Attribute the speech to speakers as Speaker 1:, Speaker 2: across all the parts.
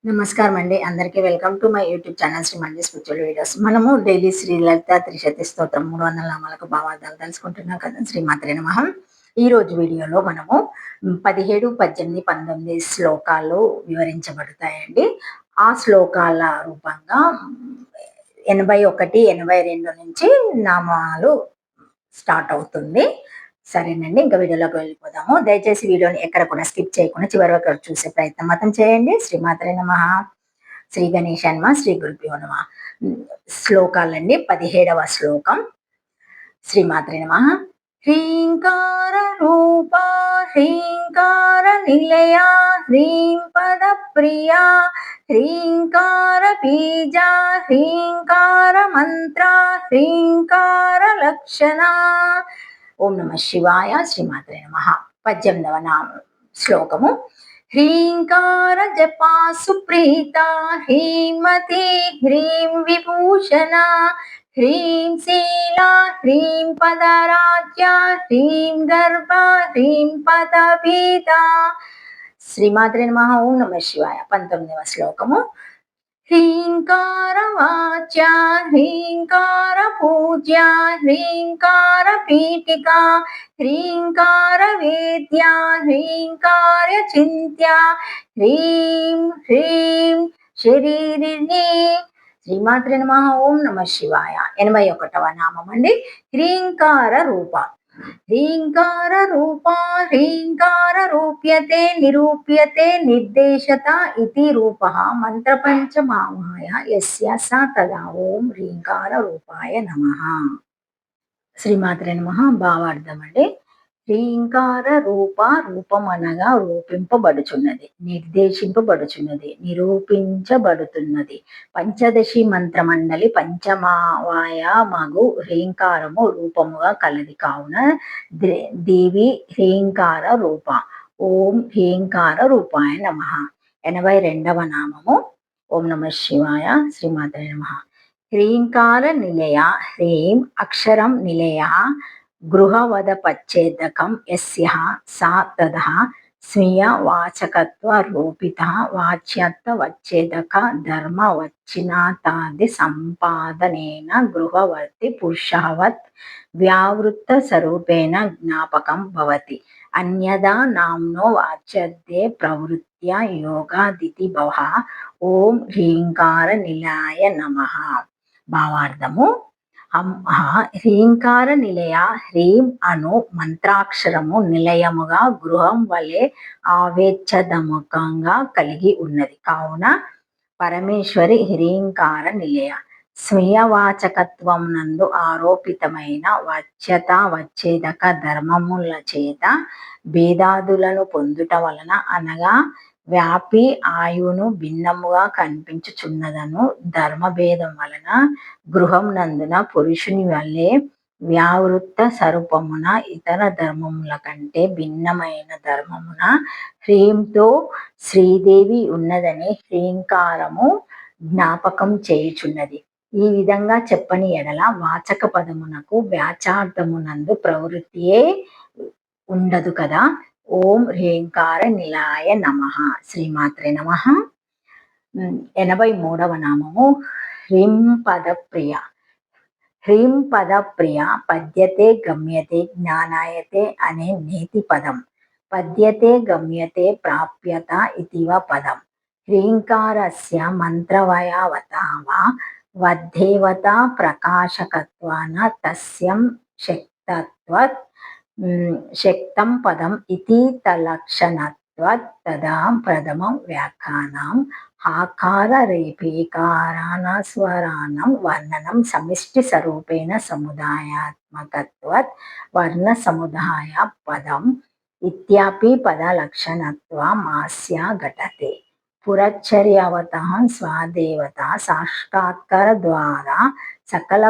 Speaker 1: నమస్కారం అండి. అందరికీ welcome to my YouTube channel Shri Manju spiritual videos. మనము డైలీ శ్రీ లలిత త్రిశతి స్తోత్రం 300 నామాలకు భావార్థాలు తెలుసుకుంటున్నాం కదా! శ్రీమాత్రే నమః. ఈరోజు వీడియోలో మనము 17, 18, 19 శ్లోకాలు వివరించబడతాయండి. ఆ శ్లోకాల రూపంగా 81, 82 నుంచి నామాలు స్టార్ట్ అవుతుంది. సరేనండి. ఇంకా వీడియోలోకి వెళ్ళిపోదాము. దయచేసి వీడియోని ఎక్కడ కూడా స్కిప్ చేయకుండా చివరి వరకు చూసే ప్రయత్నం మాత్రం చేయండి. శ్రీమాత్రే నమః. శ్రీ గణేశాయ నమః. శ్రీ గురుభ్యో నమః. శ్లోకాలండి. 17వ శ్లోకం. శ్రీమాత్రే నమః. హ్రీంకార రూపా హ్రీంకార నిలయా హ్రీం పద ప్రియా హ్రీంకార బీజా హ్రీంకార మంత్ర హ్రీంకార లక్షణ. ఓం నమ శివాయ. శ్రీమాత్రే నమః. 18వ శ్లోకము. హ్రీంకార జపా సుప్రీత హ్రీమతి హ్రీం విభూషణ హ్రీం శీలా హ్రీం పదరాజ్య హ్రీం గర్భ హ్రీం పదపీత. శ్రీమాత్రే నమః. ఓం నమ శివాయ. 19వ శ్లోకము. హ్రీంకార వాచ్య హ్రీంకార పూజ్య హ్రీంకార పీఠికా హ్రీంకార వేద్య హ్రీంకార చింత్య హ్రీం హ్రీం శరీరిణి. శ్రీమాత్రే నమః. ఓం నమ శివాయ. 81వ నామం అండి. హ్రీంకార రూప. హ్రీంకార రూపా హ్రీంకార రూప్యతే నిరూప్యతే నిర్దేశత ఇతి రూపః మంత్రపంచమామాయ యస్య స తదా. ఓం హ్రీంకార రూపాయ నమః. శ్రీమాత్రే నమః. భావార్థం అండి. హ్రీంకార రూప, రూపం అనగా రూపింపబడుచున్నది, నిర్దేశింపబడుచున్నది, నిరూపించబడుతున్నది. పంచదశి మంత్రమండలి పంచమావాయ మగు హ్రీంకారము రూపముగా కలది కావున దేవి హ్రీంకార రూప. ఓం హ్రీంకార రూపాయ నమః. 82వ నామము. ఓం నమ శివాయ. శ్రీమాత్రే నమః. హ్రీంకార నిలయ హ్రీం అక్షరం నిలయ గృహవద పచ్చేదకం యస్య సా తదః స్వీయ వాచకత్వ రూపిత వాచ్యత్వ వచ్చేదక ధర్మ వచ్చినాతాది సంపాదనేన గృహవర్తి పురుషవత్ వ్యావృత్త స్వరూపేణ జ్ఞాపకం భవతి. అన్యదా నామ్నో వాచ్యతే ప్రవృత్య యోగాదితి భవః. ఓం హ్రీంకార నిలయాయ నమః. భావార్థము. హ్రీంకార నిలయ హ్రీం అను మంత్రాక్షరము నిలయముగా గృహం వలె ఆవేచ్చదముఖంగా కలిగి ఉన్నది కావున పరమేశ్వరి హ్రీంకార నిలయ. స్వీయవాచకత్వం నందు ఆరోపితమైన వచ్చత వచ్చేదక ధర్మముల చేత భేదాదులను పొందుట వలన అనగా వ్యాపి ఆయువును భిన్నముగా కనిపించుచున్నదను ధర్మభేదం వలన గృహం నందున పురుషుని వల్లే వ్యావృత్త స్వరూపమున ఇతర ధర్మముల కంటే భిన్నమైన ధర్మమున హ్రీంతో శ్రీదేవి ఉన్నదని హ్రీంకారము జ్ఞాపకం చేయుచున్నది. ఈ విధంగా చెప్పని ఎడల వాచక పదమునకు వ్యాచార్థమునందు ప్రవృత్తియే ఉండదు కదా. ఓం హ్రీంకార నిలయాయ నమః. శ్రీమాత్రే నమః. 83వ నామము. హ్రీం పద ప్రియ. హ్రీం పద ప్రియ పద్యతే గమ్యతే జ్ఞానాయతే అనే నేతి పదం. పద్యతే గమ్యతే ప్రాప్యత ఇతివ పదం. హ్రీంకారస్య మంత్రవయావతావా వద్దేవతా ప్రకాశకత్వాన తస్యం శక్తత్వత్ శక్తం పదం ఇతి తలక్షణత్వత్ తదా ప్రథమం వ్యాఖ్యానం ఆకార రేపీకారాణస్వరాణం వర్ణనం సమిష్టి స్వరూపేణ సముదాయాత్మకత్వత్ వర్ణ సముదాయ పదం ఇత్యాపి పద లక్షణత్వమాస్య ఘటతే. పురచ్చర్యావతః స్వాదేవత సాక్షాత్కార ద్వారా సకల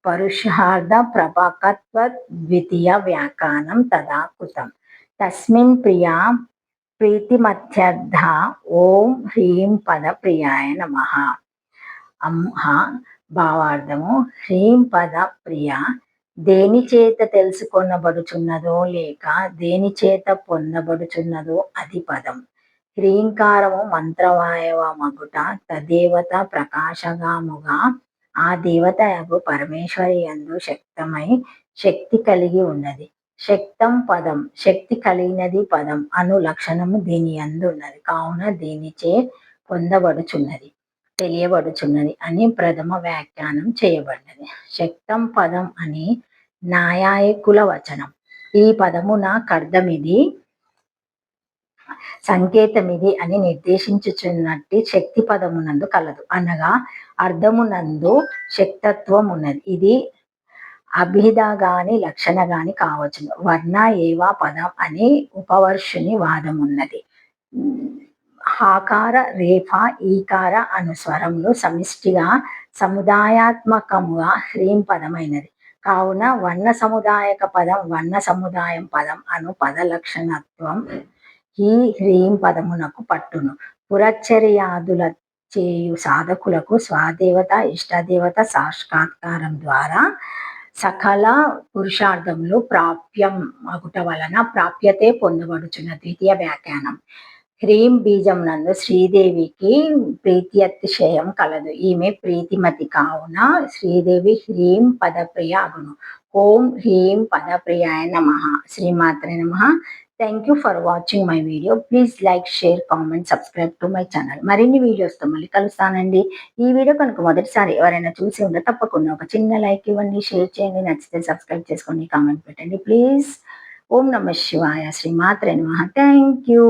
Speaker 1: పరుషార్థ ప్రభాకత్వ ద్వితీయ వ్యాఖ్యానం తదా కృతం. తస్మిన్ ప్రియా ప్రీతిమత్యర్థ. ఓం హ్రీం పద ప్రియాయ నమః. భావార్థము. హ్రీం పద ప్రియ దేని చేత తెలుసుకొనబడుచున్నదో లేక దేని చేత పొందబడుచున్నదో అది పదం. హ్రీంకారము మంత్రవాయవమగుట తదేవత ప్రకాశగాముగా ఆ దేవతయగు పరమేశ్వరి యందు శక్తమై శక్తి కలిగి ఉన్నది. శక్తం పదం శక్తి కలిగినది పదం అను లక్షణము దీని యందు ఉన్నది. కావున దీనిచే పొందబడుచున్నది, తెలియబడుచున్నది అని ప్రథమ వ్యాఖ్యానం చేయబడినది. శక్తం పదం అని న్యాయకుల వచనం. ఈ పదమున కర్ధమిది, సంకేతమిది అని నిర్దేశించుచున్నట్టి శక్తి పదమునందు కలదు. అనగా అర్థమునందు శక్తత్వం ఉన్నది. ఇది అభిధ గాని లక్షణ గాని కావచ్చును. వర్ణ ఏవా పదం అని ఉపవర్షుని వాదమున్నది. హాకార రేఫ ఈకార అను స్వరములు సమిష్టిగా సముదాయాత్మకముగా హ్రీం పదమైనది. కావున వర్ణ సముదాయక పదం వర్ణ సముదాయం పదం అను పద లక్షణత్వం ఈ హ్రీం పదమునకు పట్టును. పురచ్చర్యాదుల చేయు సాధకులకు స్వాదేవత ఇష్టదేవత సాక్షాత్కారం ద్వారా సకల పురుషార్థములు ప్రాప్యం అగుట వలన ప్రాప్యతే పొందబడుచున్న. ద్వితీయ వ్యాఖ్యానం. హ్రీం బీజం నందు శ్రీదేవికి ప్రీత్యతిశయం కలదు. ఈమె ప్రీతిమతి కావున శ్రీదేవి హ్రీం పదప్రియ అగును. ఓం హ్రీం పదప్రియాయ నమః. శ్రీమాత్రే నమః. Thank you for watching my video. Please like, share, comment, subscribe to my channel. మరిన్ని వీడియోస్తో మళ్ళీ కలుస్తానండి. ఈ వీడియో కనుక మొదటిసారి ఎవరైనా చూసి ఉంటే తప్పకుండా ఒక చిన్న లైక్ ఇవ్వండి, షేర్ చేయండి, నచ్చితే సబ్స్క్రైబ్ చేసుకోండి, కామెంట్ పెట్టండి ప్లీజ్. ఓం నమః శివాయ. శ్రీమాత్రే నమః. Thank you.